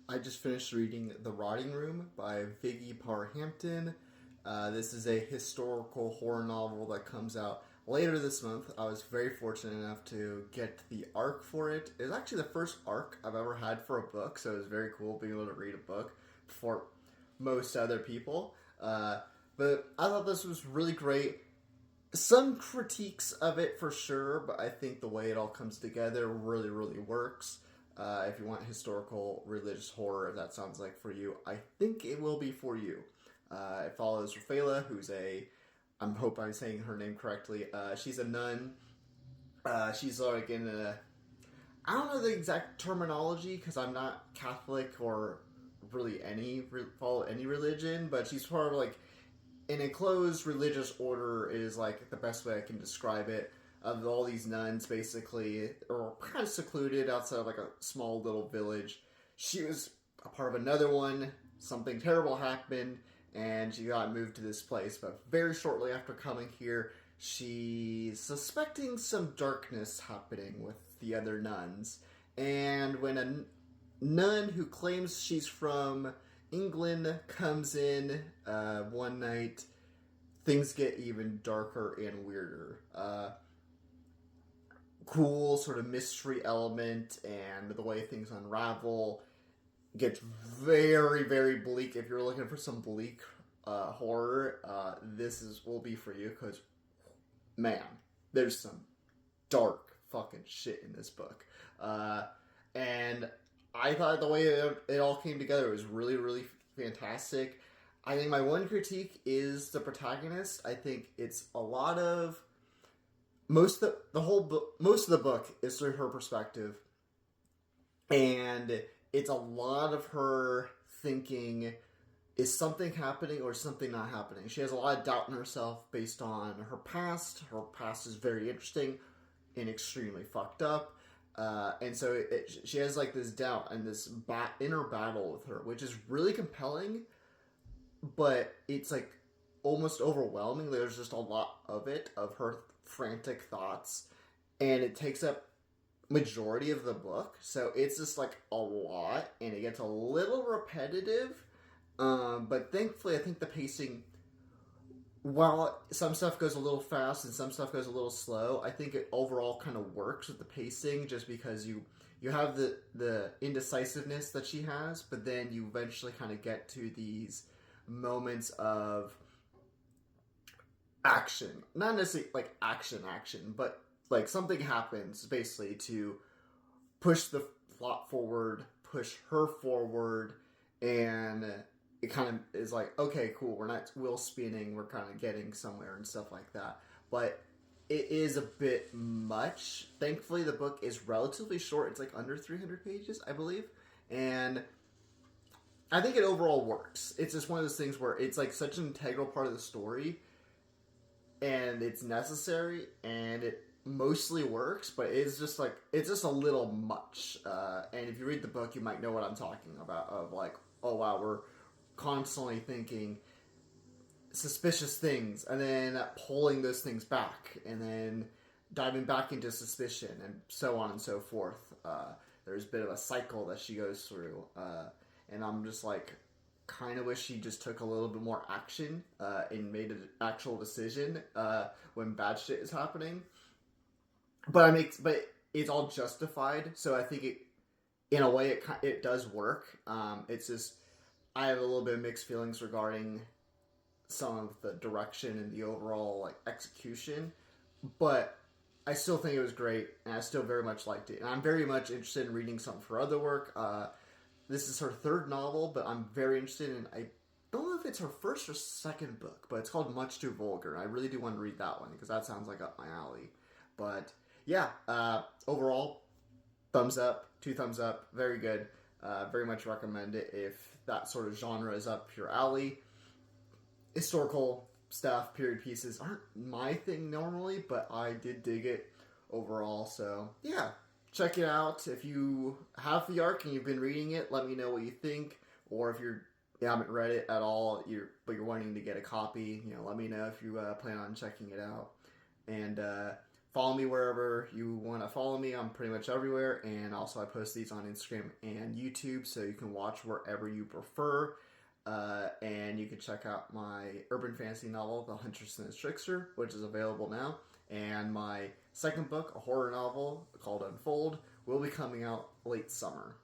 I just finished reading The Rotting Room by Viggy, Parr, Hampton. This is a historical horror novel that comes out later this month. I was very fortunate enough to get the arc for it. It was actually the first arc I've ever had for a book, so it was very cool being able to read a book before most other people. But I thought this was really great. Some critiques of it for sure, but I think the way it all comes together really, really works. If you want historical religious horror, if that sounds like for you, I think it will be for you. It follows Rafaela, who's I hope I'm saying her name correctly. She's a nun. She's like in a, I don't know the exact terminology because I'm not Catholic or really follow any religion, but she's part of like an enclosed religious order is like the best way I can describe it. Of all these nuns, basically, are kind of secluded outside of like a small little village. She was a part of another one. Something terrible happened, and she got moved to this place. But very shortly after coming here, she's suspecting some darkness happening with the other nuns. And when a nun who claims she's from England comes in one night, things get even darker and weirder. Cool sort of mystery element and the way things unravel gets very, very bleak. If you're looking for some bleak horror, will be for you because, man, there's some dark fucking shit in this book. And I thought the way it all came together was really, really fantastic. I think my one critique is the protagonist. I think it's a lot of most of the book is through her perspective, and it's a lot of her thinking, is something happening or something not happening? She has a lot of doubt in herself based on her past. Her past is very interesting and extremely fucked up, and so she has like this doubt and this inner battle with her, which is really compelling, but it's like almost overwhelming. There's just a lot of it, of her frantic thoughts, and it takes up majority of the book, so it's just like a lot, and it gets a little repetitive, but thankfully I think the pacing, while some stuff goes a little fast and some stuff goes a little slow, I think it overall kind of works with the pacing, just because you have the indecisiveness that she has, but then you eventually kind of get to these moments of action, not necessarily like action, but like something happens basically to push the plot forward, push her forward, and it kind of is like, okay, cool, we're not wheel spinning, we're kind of getting somewhere and stuff like that. But it is a bit much. Thankfully, the book is relatively short. It's like under 300 pages, I believe, and I think it overall works. It's just one of those things where it's like such an integral part of the story, and it's necessary, and it mostly works, but it's just a little much. And if you read the book, you might know what I'm talking about. Of like, oh wow, we're constantly thinking suspicious things, and then pulling those things back, and then diving back into suspicion, and so on and so forth. There's a bit of a cycle that she goes through, and I'm just like, kind of wish she just took a little bit more action and made an actual decision when bad shit is happening. But it's all justified, so I think in a way, it does work. It's just, I have a little bit of mixed feelings regarding some of the direction and the overall like execution, but I still think it was great, and I still very much liked it. And I'm very much interested in reading some of her other work. This is her third novel, but I'm very interested in, I don't know if it's her first or second book, but it's called Much Too Vulgar. I really do want to read that one, because that sounds like up my alley. But yeah, overall, thumbs up, 2 thumbs up, very good. Very much recommend it if that sort of genre is up your alley. Historical stuff, period pieces aren't my thing normally, but I did dig it overall, so yeah. Check it out. If you have the arc and you've been reading it, let me know what you think. Or if you haven't read it at all, but you're wanting to get a copy, let me know if you plan on checking it out. And follow me wherever you want to follow me. I'm pretty much everywhere. And also, I post these on Instagram and YouTube, so you can watch wherever you prefer. And you can check out my urban fantasy novel, The Huntress and the Trickster, which is available now. And my second book, a horror novel called Unfold, will be coming out late summer.